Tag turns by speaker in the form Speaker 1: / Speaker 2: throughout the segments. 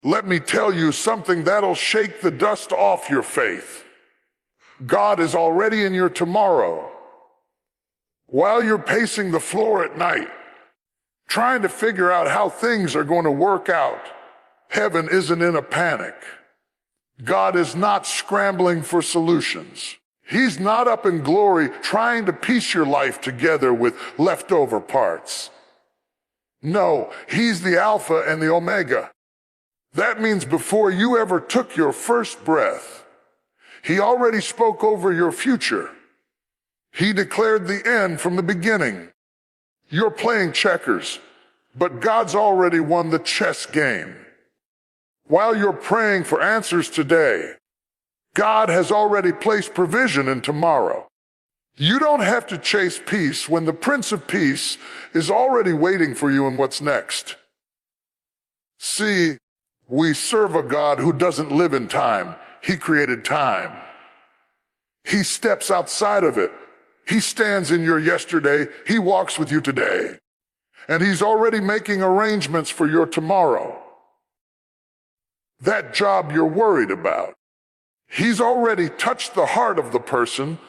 Speaker 1: Let me tell you something that'll shake the dust off your faith. God is already in your tomorrow. While you're pacing the floor at night, trying to figure out how things are going to work out, heaven isn't in a panic. God is not scrambling for solutions. He's not up in glory trying to piece your life together with leftover parts. No, He's the Alpha and the Omega. That means before you ever took your first breath, He already spoke over your future. He declared the end from the beginning. You're playing checkers, but God's already won the chess game. While you're praying for answers today, God has already placed provision in tomorrow. You don't have to chase peace when the Prince of Peace is already waiting for you in what's next. See, we serve a God who doesn't live in time. He created time. He steps outside of it. He stands in your yesterday. He walks with you today. And He's already making arrangements for your tomorrow. That job you're worried about, He's already touched the heart of the person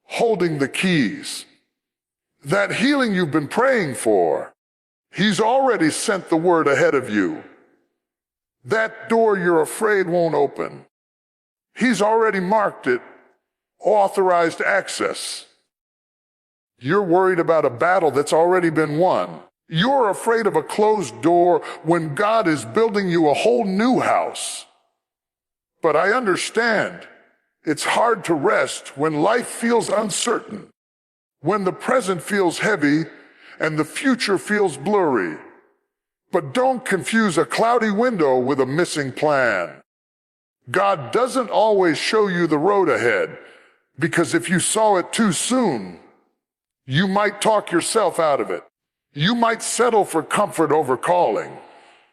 Speaker 1: holding the keys. That healing you've been praying for, He's already sent the word ahead of you. That door you're afraid won't open, He's already marked it, authorized access. You're worried about a battle that's already been won. You're afraid of a closed door when God is building you a whole new house. But I understand it's hard to rest when life feels uncertain, when the present feels heavy and the future feels blurry. But don't confuse a cloudy window with a missing plan. God doesn't always show you the road ahead, because if you saw it too soon, you might talk yourself out of it. You might settle for comfort over calling.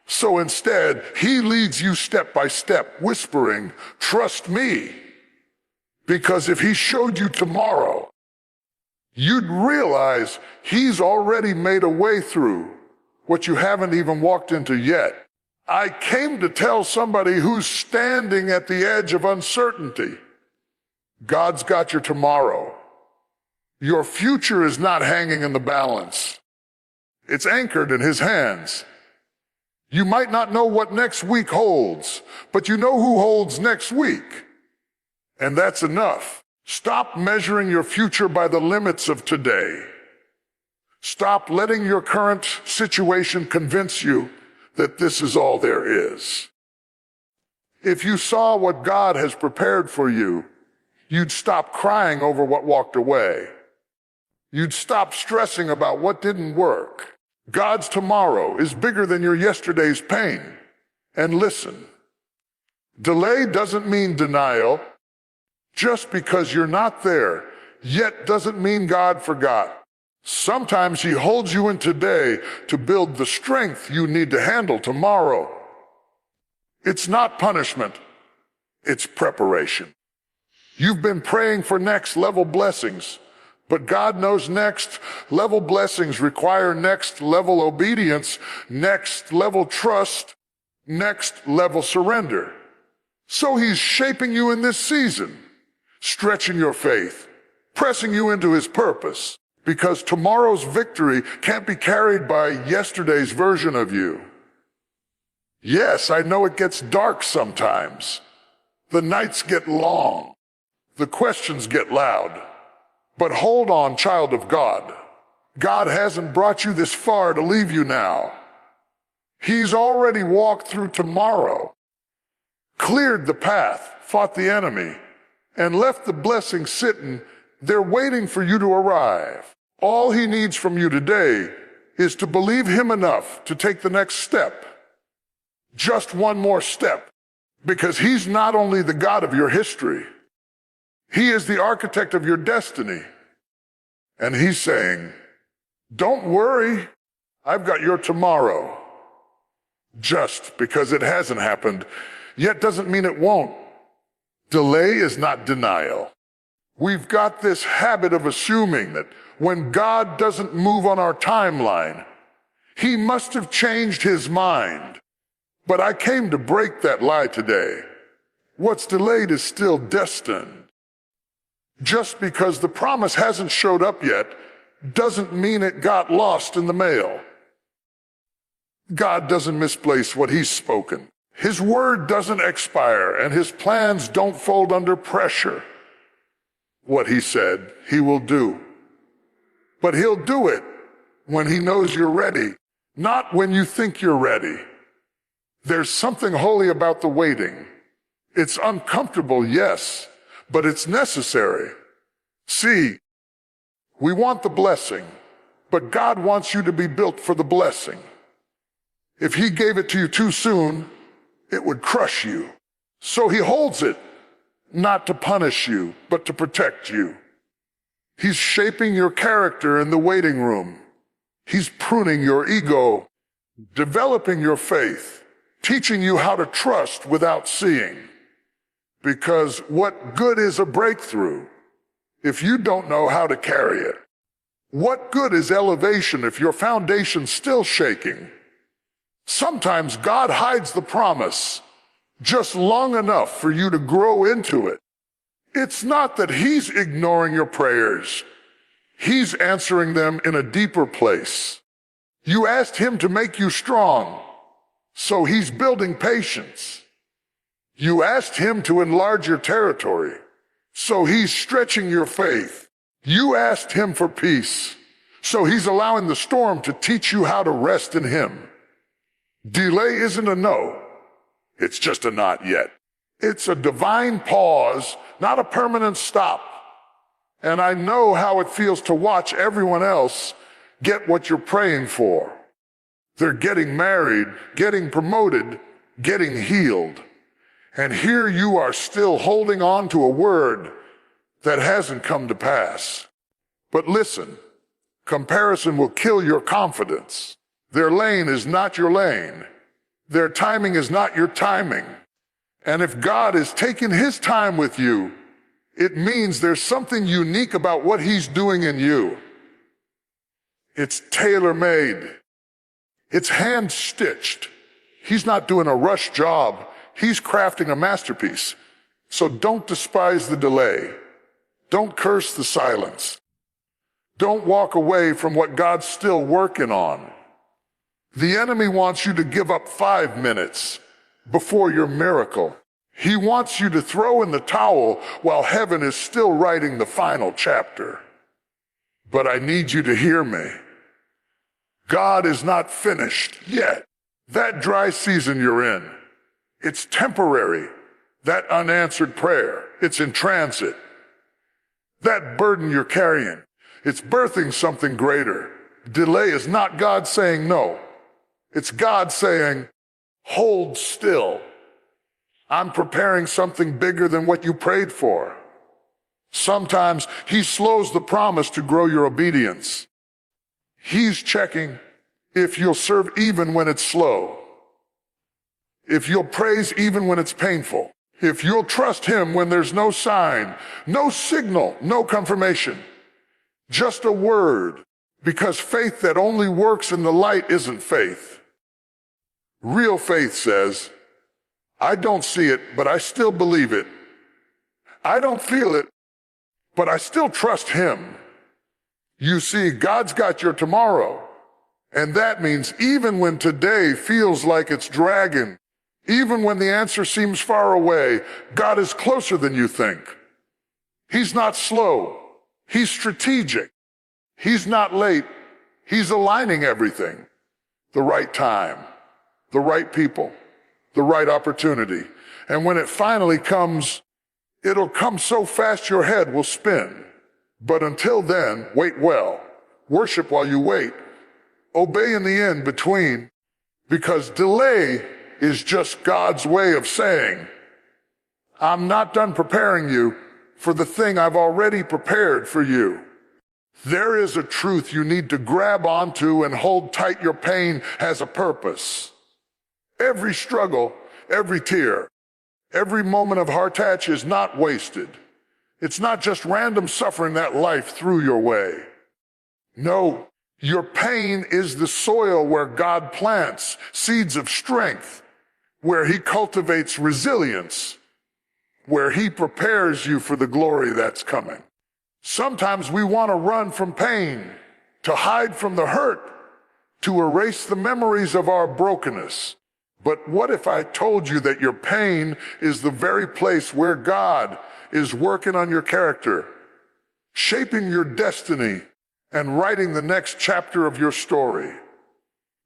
Speaker 1: So instead, He leads you step by step, whispering, "Trust me." Because if He showed you tomorrow, you'd realize He's already made a way through what you haven't even walked into yet. I came to tell somebody who's standing at the edge of uncertainty, God's got your tomorrow. Your future is not hanging in the balance. It's anchored in His hands. You might not know what next week holds, but you know who holds next week. And that's enough. Stop measuring your future by the limits of today. Stop letting your current situation convince you that this is all there is. If you saw what God has prepared for you, you'd stop crying over what walked away. You'd stop stressing about what didn't work. God's tomorrow is bigger than your yesterday's pain. And listen, delay doesn't mean denial. Just because you're not there yet doesn't mean God forgot. Sometimes He holds you in today to build the strength you need to handle tomorrow. It's not punishment, it's preparation. You've been praying for next level blessings, but God knows next level blessings require next level obedience, next level trust, next level surrender. So He's shaping you in this season, stretching your faith, pressing you into His purpose, because tomorrow's victory can't be carried by yesterday's version of you. Yes, I know it gets dark sometimes. The nights get long. The questions get loud. But hold on, child of God. God hasn't brought you this far to leave you now. He's already walked through tomorrow, cleared the path, fought the enemy, and left the blessing sitting there waiting for you to arrive. All He needs from you today is to believe Him enough to take the next step. Just one more step, because He's not only the God of your history, He is the architect of your destiny. And He's saying, don't worry, I've got your tomorrow. Just because it hasn't happened yet doesn't mean it won't. Delay is not denial. We've got this habit of assuming that when God doesn't move on our timeline, He must have changed His mind. But I came to break that lie today. What's delayed is still destined. Just because the promise hasn't showed up yet doesn't mean it got lost in the mail. God doesn't misplace what He's spoken. His word doesn't expire, and His plans don't fold under pressure. What He said, He will do. But He'll do it when He knows you're ready, not when you think you're ready. There's something holy about the waiting. It's uncomfortable, yes, but it's necessary. See, we want the blessing, but God wants you to be built for the blessing. If He gave it to you too soon, it would crush you. So He holds it, not to punish you, but to protect you. He's shaping your character in the waiting room. He's pruning your ego, developing your faith, teaching you how to trust without seeing. Because what good is a breakthrough if you don't know how to carry it? What good is elevation if your foundation's still shaking? Sometimes God hides the promise just long enough for you to grow into it. It's not that He's ignoring your prayers. He's answering them in a deeper place. You asked Him to make you strong, so He's building patience. You asked Him to enlarge your territory, so He's stretching your faith. You asked Him for peace, so He's allowing the storm to teach you how to rest in Him. Delay isn't a no. It's just a not yet. It's a divine pause, not a permanent stop. And I know how it feels to watch everyone else get what you're praying for. They're getting married, getting promoted, getting healed. And here you are still holding on to a word that hasn't come to pass. But listen, comparison will kill your confidence. Their lane is not your lane. Their timing is not your timing. And if God is taking His time with you, it means there's something unique about what He's doing in you. It's tailor-made. It's hand-stitched. He's not doing a rush job. He's crafting a masterpiece. So don't despise the delay. Don't curse the silence. Don't walk away from what God's still working on. The enemy wants you to give up 5 minutes before your miracle. He wants you to throw in the towel while heaven is still writing the final chapter. But I need you to hear me. God is not finished yet. That dry season you're in, it's temporary. That unanswered prayer, it's in transit. That burden you're carrying, it's birthing something greater. Delay is not God saying no. It's God saying, hold still. I'm preparing something bigger than what you prayed for. Sometimes He slows the promise to grow your obedience. He's checking if you'll serve even when it's slow. If you'll praise even when it's painful. If you'll trust Him when there's no sign, no signal, no confirmation. Just a word, because faith that only works in the light isn't faith. Real faith says, I don't see it, but I still believe it. I don't feel it, but I still trust Him. You see, God's got your tomorrow. And that means even when today feels like it's dragging, even when the answer seems far away, God is closer than you think. He's not slow. He's strategic. He's not late. He's aligning everything. The right time, the right people, the right opportunity. And when it finally comes, it'll come so fast your head will spin. But until then, wait well. Worship while you wait. Obey in the in between, because delay is just God's way of saying, I'm not done preparing you for the thing I've already prepared for you. There is a truth you need to grab onto and hold tight. Your pain has a purpose. Every struggle, every tear, every moment of heart-touch is not wasted. It's not just random suffering that life threw your way. No, your pain is the soil where God plants seeds of strength, where he cultivates resilience, where he prepares you for the glory that's coming. Sometimes we want to run from pain, to hide from the hurt, to erase the memories of our brokenness. But what if I told you that your pain is the very place where God is working on your character, shaping your destiny, and writing the next chapter of your story?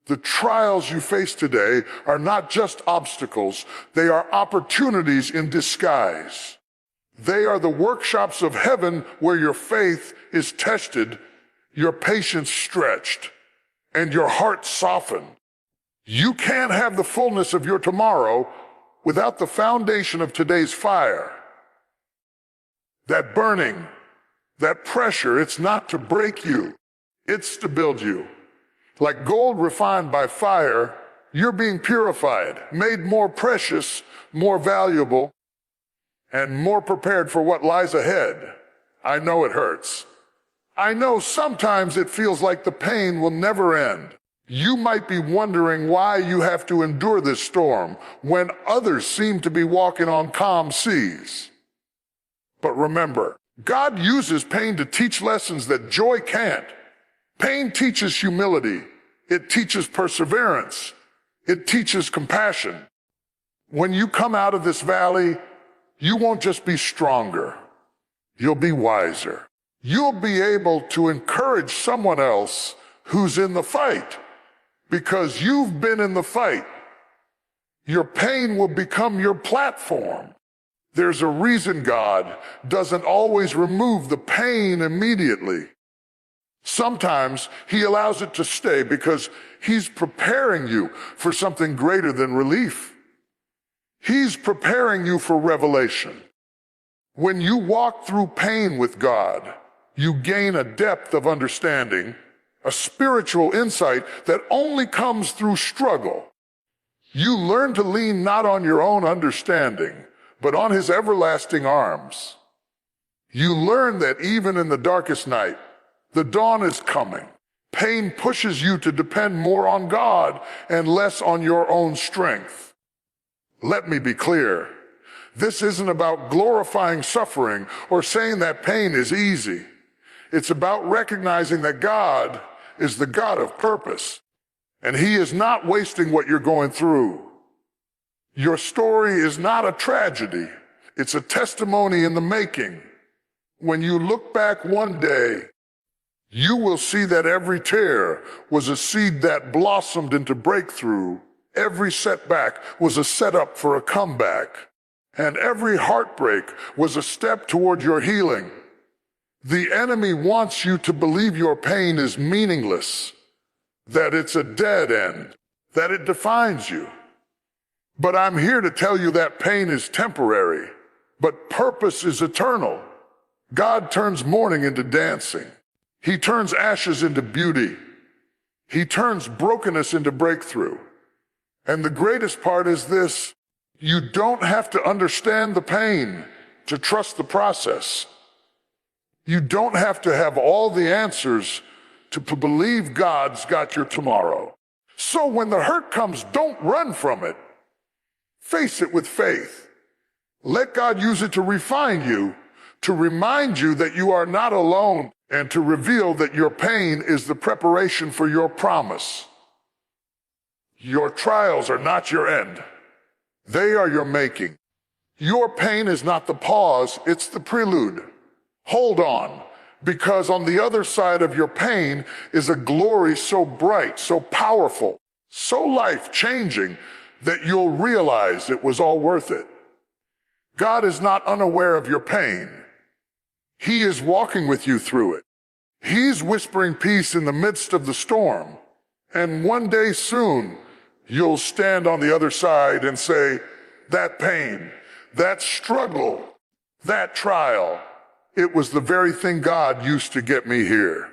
Speaker 1: The trials you face today are not just obstacles, they are opportunities in disguise. They are the workshops of heaven where your faith is tested, your patience stretched, and your heart softened. You can't have the fullness of your tomorrow without the foundation of today's fire. That burning, that pressure, it's not to break you, it's to build you. Like gold refined by fire, you're being purified, made more precious, more valuable, and more prepared for what lies ahead. I know it hurts. I know sometimes it feels like the pain will never end. You might be wondering why you have to endure this storm when others seem to be walking on calm seas. But remember, God uses pain to teach lessons that joy can't. Pain teaches humility. It teaches perseverance. It teaches compassion. When you come out of this valley, you won't just be stronger. You'll be wiser. You'll be able to encourage someone else who's in the fight because you've been in the fight. Your pain will become your platform. There's a reason God doesn't always remove the pain immediately. Sometimes he allows it to stay because he's preparing you for something greater than relief. He's preparing you for revelation. When you walk through pain with God, you gain a depth of understanding, a spiritual insight that only comes through struggle. You learn to lean not on your own understanding, but on his everlasting arms. You learn that even in the darkest night, the dawn is coming. Pain pushes you to depend more on God and less on your own strength. Let me be clear. This isn't about glorifying suffering or saying that pain is easy. It's about recognizing that God is the God of purpose, and he is not wasting what you're going through. Your story is not a tragedy. It's a testimony in the making. When you look back one day, you will see that every tear was a seed that blossomed into breakthrough. Every setback was a setup for a comeback. And every heartbreak was a step toward your healing. The enemy wants you to believe your pain is meaningless, that it's a dead end, that it defines you. But I'm here to tell you that pain is temporary, but purpose is eternal. God turns mourning into dancing. He turns ashes into beauty. He turns brokenness into breakthrough. And the greatest part is this: you don't have to understand the pain to trust the process. You don't have to have all the answers to believe God's got your tomorrow. So when the hurt comes, don't run from it. Face it with faith. Let God use it to refine you, to remind you that you are not alone, and to reveal that your pain is the preparation for your promise. Your trials are not your end. They are your making. Your pain is not the pause, it's the prelude. Hold on, because on the other side of your pain is a glory so bright, so powerful, so life-changing that you'll realize it was all worth it. God is not unaware of your pain. He is walking with you through it. He's whispering peace in the midst of the storm. And one day soon, you'll stand on the other side and say, that pain, that struggle, that trial, it was the very thing God used to get me here.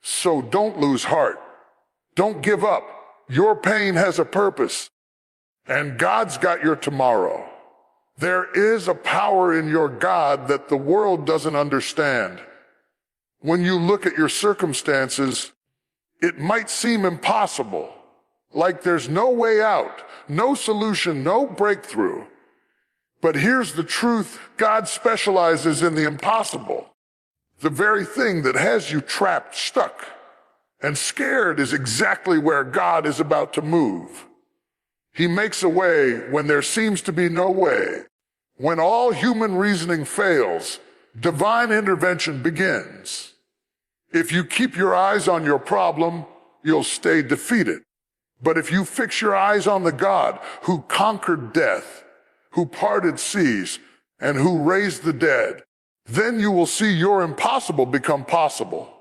Speaker 1: So don't lose heart. Don't give up. Your pain has a purpose, and God's got your tomorrow. There is a power in your God that the world doesn't understand. When you look at your circumstances, it might seem impossible, like there's no way out, no solution, no breakthrough. But here's the truth: God specializes in the impossible. The very thing that has you trapped, stuck, and scared is exactly where God is about to move. He makes a way when there seems to be no way. When all human reasoning fails, divine intervention begins. If you keep your eyes on your problem, you'll stay defeated. But if you fix your eyes on the God who conquered death, who parted seas, and who raised the dead, then you will see your impossible become possible.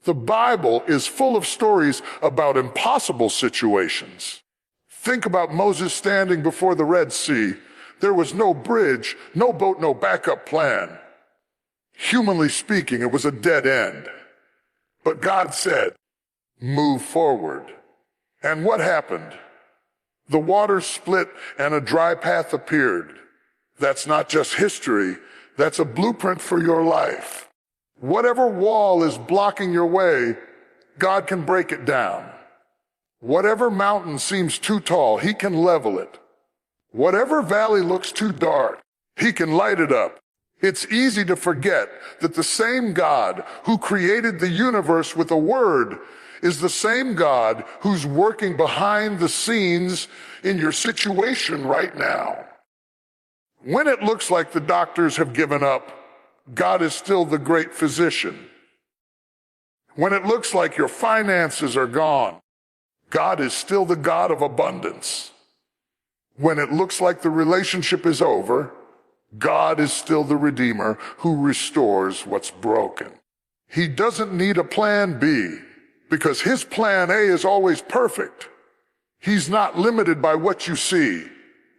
Speaker 1: The Bible is full of stories about impossible situations. Think about Moses standing before the Red Sea. There was no bridge, no boat, no backup plan. Humanly speaking, it was a dead end. But God said, "Move forward." And what happened? The waters split and a dry path appeared. That's not just history, that's a blueprint for your life. Whatever wall is blocking your way, God can break it down. Whatever mountain seems too tall, He can level it. Whatever valley looks too dark, He can light it up. It's easy to forget that the same God who created the universe with a word is the same God who's working behind the scenes in your situation right now. When it looks like the doctors have given up, God is still the great physician. When it looks like your finances are gone, God is still the God of abundance. When it looks like the relationship is over, God is still the Redeemer who restores what's broken. He doesn't need a plan B because His plan A is always perfect. He's not limited by what you see.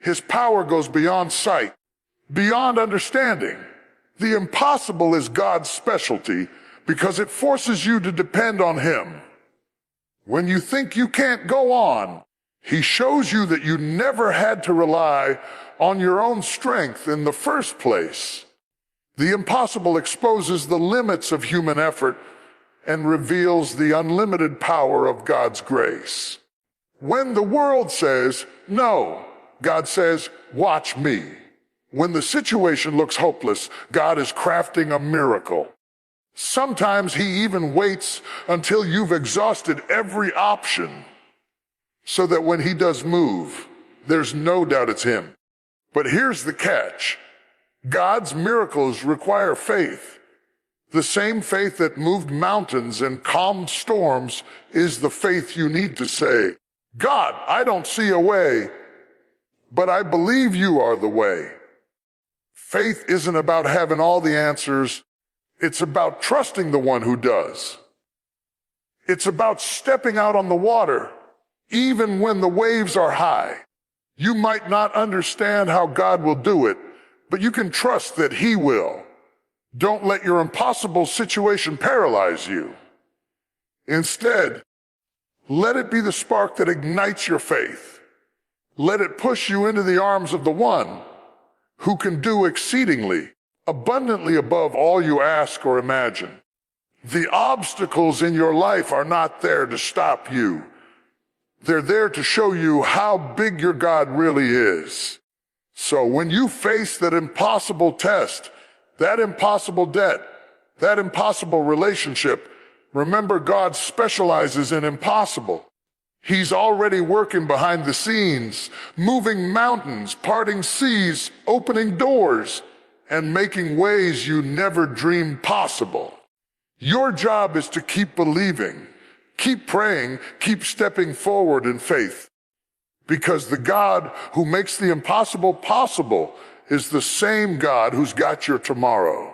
Speaker 1: His power goes beyond sight, beyond understanding. The impossible is God's specialty because it forces you to depend on Him. When you think you can't go on, He shows you that you never had to rely on your own strength in the first place. The impossible exposes the limits of human effort and reveals the unlimited power of God's grace. When the world says, "No," God says, "Watch me." When the situation looks hopeless, God is crafting a miracle. Sometimes He even waits until you've exhausted every option, so that when He does move, there's no doubt it's Him. But here's the catch. God's miracles require faith. The same faith that moved mountains and calmed storms is the faith you need to say, "God, I don't see a way, but I believe You are the way." Faith isn't about having all the answers. It's about trusting the one who does. It's about stepping out on the water, even when the waves are high. You might not understand how God will do it, but you can trust that He will. Don't let your impossible situation paralyze you. Instead, let it be the spark that ignites your faith. Let it push you into the arms of the one who can do exceedingly, abundantly above all you ask or imagine. The obstacles in your life are not there to stop you. They're there to show you how big your God really is. So when you face that impossible test, that impossible debt, that impossible relationship, remember God specializes in impossible. He's already working behind the scenes, moving mountains, parting seas, opening doors, and making ways you never dreamed possible. Your job is to keep believing, keep praying, keep stepping forward in faith. Because the God who makes the impossible possible is the same God who's got your tomorrow.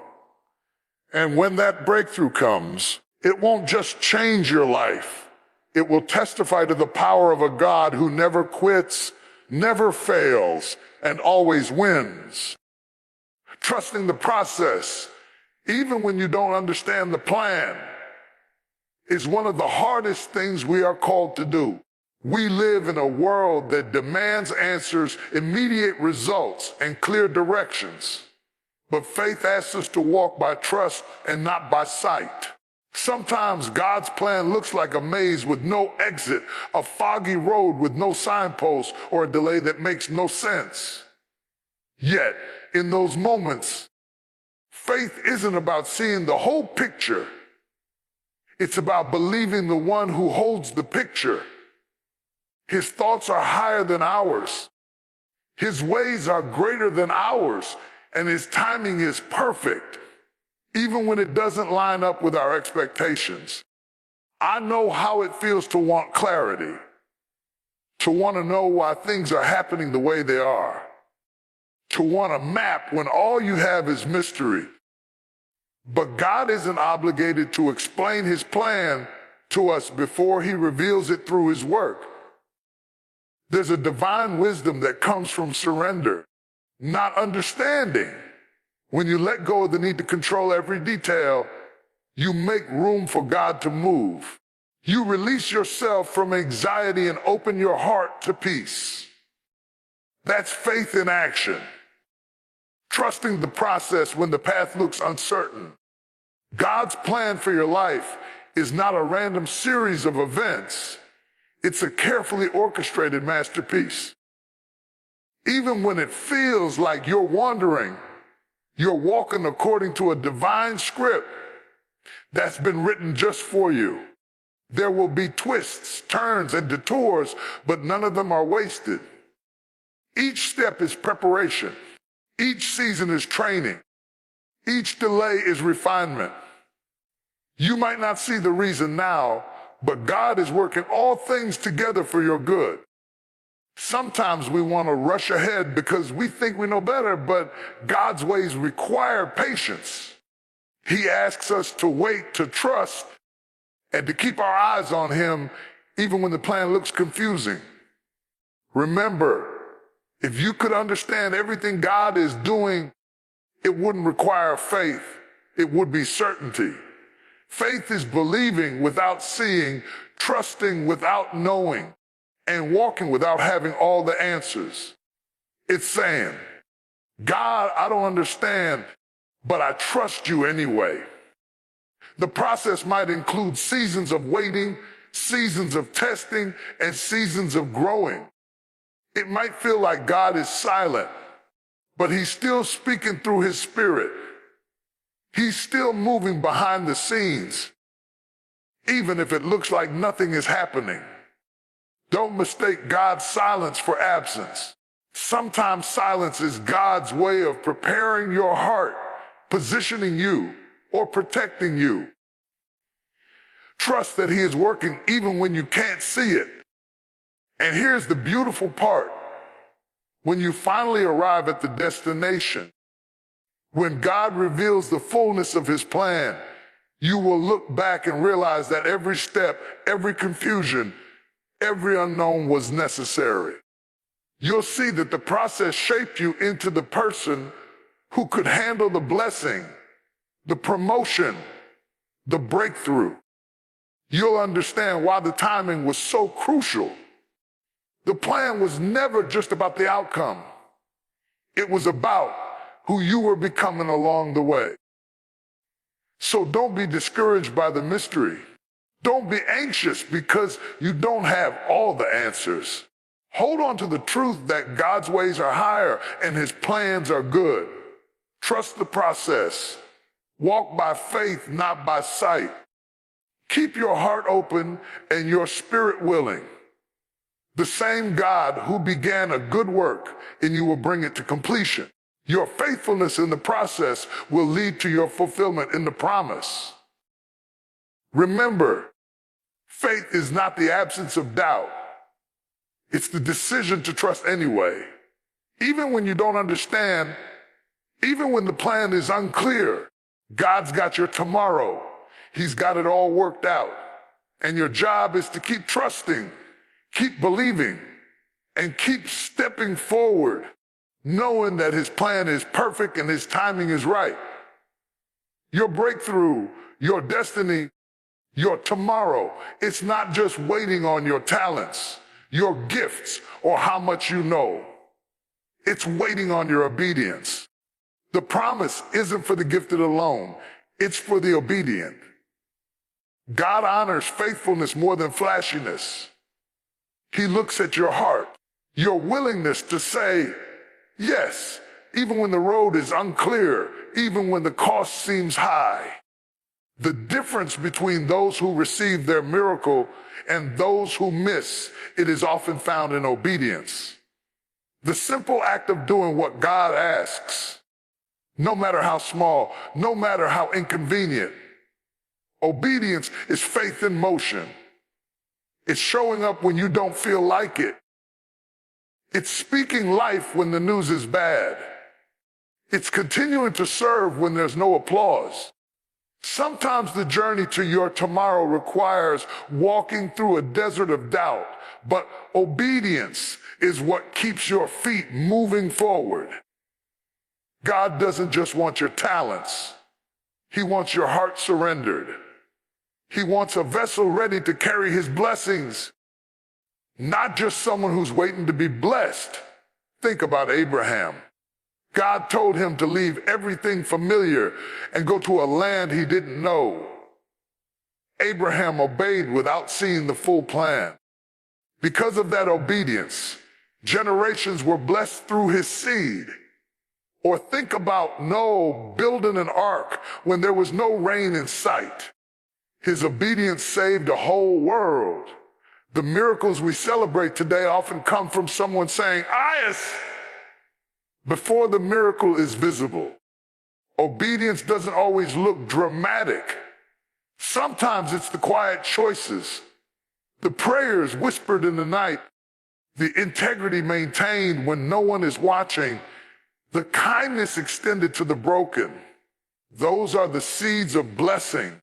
Speaker 1: And when that breakthrough comes, it won't just change your life. It will testify to the power of a God who never quits, never fails, and always wins. Trusting the process, even when you don't understand the plan, is one of the hardest things we are called to do. We live in a world that demands answers, immediate results, and clear directions. But faith asks us to walk by trust and not by sight. Sometimes God's plan looks like a maze with no exit, a foggy road with no signpost, or a delay that makes no sense. Yet, in those moments, faith isn't about seeing the whole picture. It's about believing the one who holds the picture. His thoughts are higher than ours. His ways are greater than ours, and his timing is perfect, even when it doesn't line up with our expectations. I know how it feels to want clarity, to want to know why things are happening the way they are, to want a map when all you have is mystery. But God isn't obligated to explain his plan to us before he reveals it through his work. There's a divine wisdom that comes from surrender, not understanding. When you let go of the need to control every detail, you make room for God to move. You release yourself from anxiety and open your heart to peace. That's faith in action. Trusting the process when the path looks uncertain. God's plan for your life is not a random series of events. It's a carefully orchestrated masterpiece. Even when it feels like you're wandering, you're walking according to a divine script that's been written just for you. There will be twists, turns, and detours, but none of them are wasted. Each step is preparation. Each season is training. Each delay is refinement. You might not see the reason now, but God is working all things together for your good. Sometimes we want to rush ahead because we think we know better, but God's ways require patience. He asks us to wait, to trust, and to keep our eyes on him even when the plan looks confusing. Remember, if you could understand everything God is doing, it wouldn't require faith. It would be certainty. Faith is believing without seeing, trusting without knowing, and walking without having all the answers. It's saying, God, I don't understand, but I trust you anyway. The process might include seasons of waiting, seasons of testing, and seasons of growing. It might feel like God is silent, but he's still speaking through his spirit. He's still moving behind the scenes, even if it looks like nothing is happening. Don't mistake God's silence for absence. Sometimes silence is God's way of preparing your heart, positioning you, or protecting you. Trust that he is working even when you can't see it. And here's the beautiful part. When you finally arrive at the destination, when God reveals the fullness of his plan, you will look back and realize that every step, every confusion, every unknown was necessary. You'll see that the process shaped you into the person who could handle the blessing, the promotion, the breakthrough. You'll understand why the timing was so crucial. The plan was never just about the outcome. It was about who you were becoming along the way. So don't be discouraged by the mystery. Don't be anxious because you don't have all the answers. Hold on to the truth that God's ways are higher and his plans are good. Trust the process. Walk by faith, not by sight. Keep your heart open and your spirit willing. The same God who began a good work in you will bring it to completion. Your faithfulness in the process will lead to your fulfillment in the promise. Remember, faith is not the absence of doubt. It's the decision to trust anyway. Even when you don't understand, even when the plan is unclear, God's got your tomorrow. He's got it all worked out. And your job is to keep trusting, keep believing, and keep stepping forward, knowing that his plan is perfect and his timing is right. Your breakthrough, your destiny, your tomorrow, it's not just waiting on your talents, your gifts, or how much you know. It's waiting on your obedience. The promise isn't for the gifted alone, it's for the obedient. God honors faithfulness more than flashiness. He looks at your heart, your willingness to say yes, even when the road is unclear, even when the cost seems high. The difference between those who receive their miracle and those who miss it is often found in obedience. The simple act of doing what God asks, no matter how small, no matter how inconvenient. Obedience is faith in motion. It's showing up when you don't feel like it. It's speaking life when the news is bad. It's continuing to serve when there's no applause. Sometimes the journey to your tomorrow requires walking through a desert of doubt, but obedience is what keeps your feet moving forward. God doesn't just want your talents. He wants your heart surrendered. He wants a vessel ready to carry his blessings, not just someone who's waiting to be blessed. Think about Abraham. God told him to leave everything familiar and go to a land he didn't know. Abraham obeyed without seeing the full plan. Because of that obedience, generations were blessed through his seed. Or think about Noah building an ark when there was no rain in sight. His obedience saved a whole world. The miracles we celebrate today often come from someone saying, "Yes," before the miracle is visible. Obedience doesn't always look dramatic. Sometimes it's the quiet choices, the prayers whispered in the night, the integrity maintained when no one is watching, the kindness extended to the broken. Those are the seeds of blessing.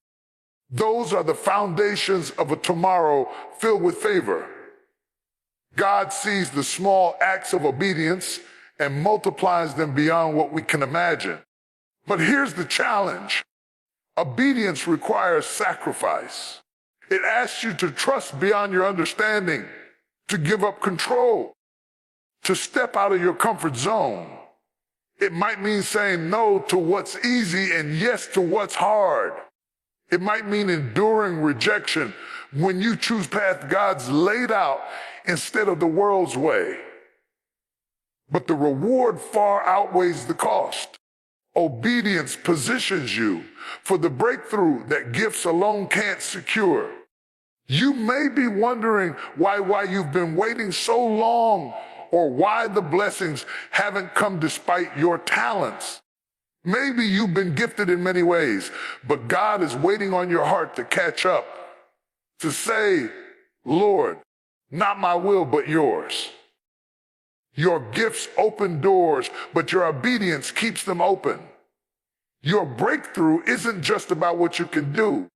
Speaker 1: Those are the foundations of a tomorrow filled with favor. God sees the small acts of obedience and multiplies them beyond what we can imagine. But here's the challenge. Obedience requires sacrifice. It asks you to trust beyond your understanding, to give up control, to step out of your comfort zone. It might mean saying no to what's easy and yes to what's hard. It might mean enduring rejection when you choose path God's laid out instead of the world's way. But the reward far outweighs the cost. Obedience positions you for the breakthrough that gifts alone can't secure. You may be wondering why you've been waiting so long, or why the blessings haven't come despite your talents. Maybe you've been gifted in many ways, but God is waiting on your heart to catch up, to say, "Lord, not my will, but yours." Your gifts open doors, but your obedience keeps them open. Your breakthrough isn't just about what you can do.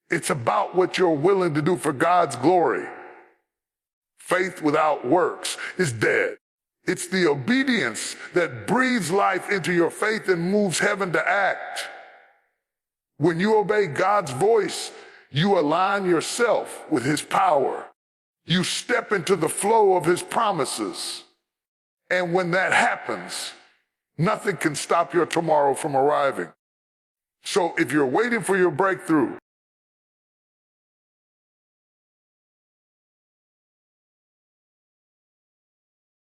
Speaker 1: It's about what you're willing to do for God's glory. Faith without works is dead. It's the obedience that breathes life into your faith and moves heaven to act. When you obey God's voice, you align yourself with his power. You step into the flow of his promises. And when that happens, nothing can stop your tomorrow from arriving. So if you're waiting for your breakthrough,